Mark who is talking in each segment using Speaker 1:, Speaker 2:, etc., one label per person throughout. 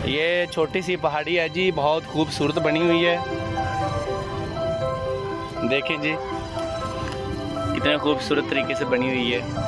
Speaker 1: ये छोटी सी पहाड़ी है जी, बहुत खूबसूरत बनी हुई है। देखें जी कितने खूबसूरत तरीके से बनी हुई है।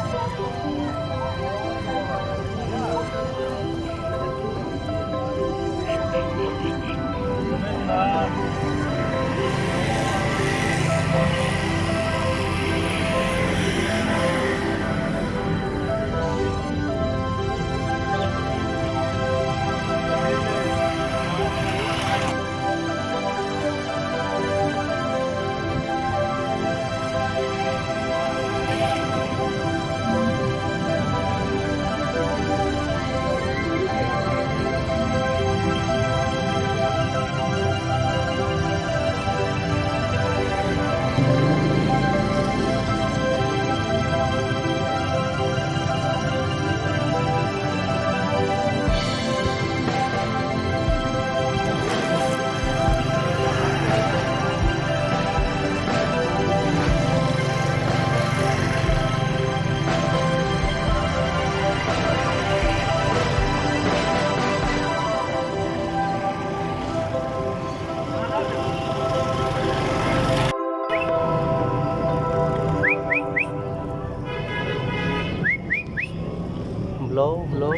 Speaker 1: लो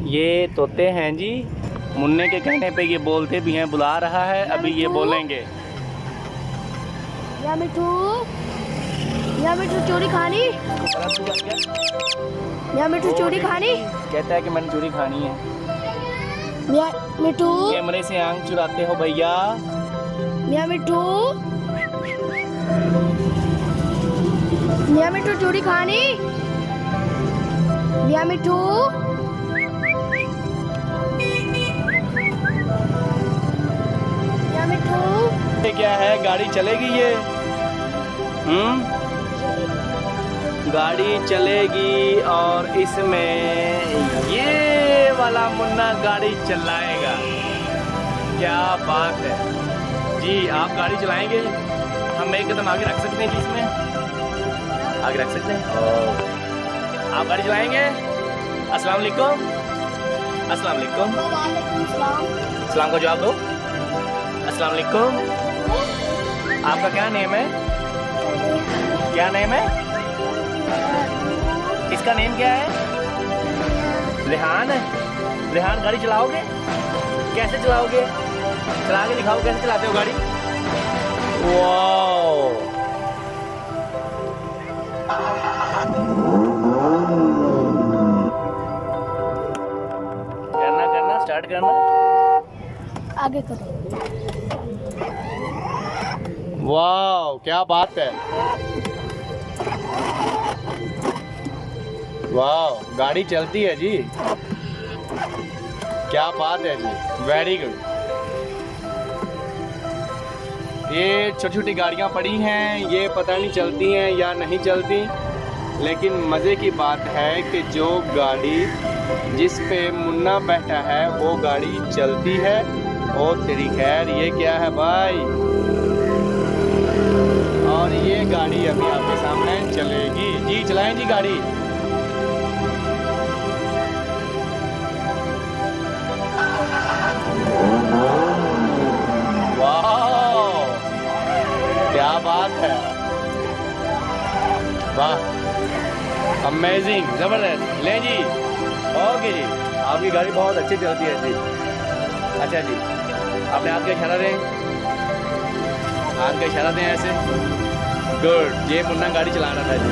Speaker 1: ये तोते हैं जी, मुन्ने के कहने पे ये बोलते भी हैं, बुला रहा है, अभी ये बोलेंगे।
Speaker 2: या मिठू चोरी खानी, या मिठू चोरी खानी,
Speaker 1: कहता है कि मैंने चोरी खानी है।
Speaker 2: या मिठू
Speaker 1: कैमरे से आंख चुराते हो भैया।
Speaker 2: या मिठू चोरी खानी, या मिठू
Speaker 1: ये क्या है, गाड़ी चलेगी ये? गाड़ी चलेगी और इसमें ये वाला मुन्ना गाड़ी चलाएगा। क्या बात है जी, आप गाड़ी चलाएंगे? हम एक कदम आगे रख सकते हैं जी, इसमें आगे रख सकते हैं। आप गाड़ी चलाएंगे? अस्सलाम वालेकुम। अस्सलाम वालेकुम। सलाम का जवाब दो। अस्सलाम वालेकुम। आपका क्या नेम है? क्या नेम है? इसका नेम क्या है? रेहान है। रेहान गाड़ी चलाओगे? कैसे चलाओगे? चला के दिखाओ कैसे चलाते हो गाड़ी। वाओ, करना स्टार्ट करना,
Speaker 2: आगे करो।
Speaker 1: वाह क्या बात है, वाह गाड़ी चलती है जी, क्या बात है जी, वेरी गुड। ये छोटी छोटी गाड़ियाँ पड़ी हैं, ये पता नहीं चलती हैं या नहीं चलती, लेकिन मज़े की बात है कि जो गाड़ी जिस पे मुन्ना बैठा है वो गाड़ी चलती है। और तेरी खैर, ये क्या है भाई? और ये गाड़ी अभी आपके सामने चलेगी जी, चलाएं जी गाड़ी। वाह क्या बात है, वाह अमेजिंग, ज़बरदस्त। ले जी, ओके जी, आपकी गाड़ी बहुत अच्छी चलती है जी। अच्छा जी, अपने हाथ का इशारा दें, हाथ का इशारा दें ऐसे, गुड। ये मुन्ना गाड़ी चला रहा था जी।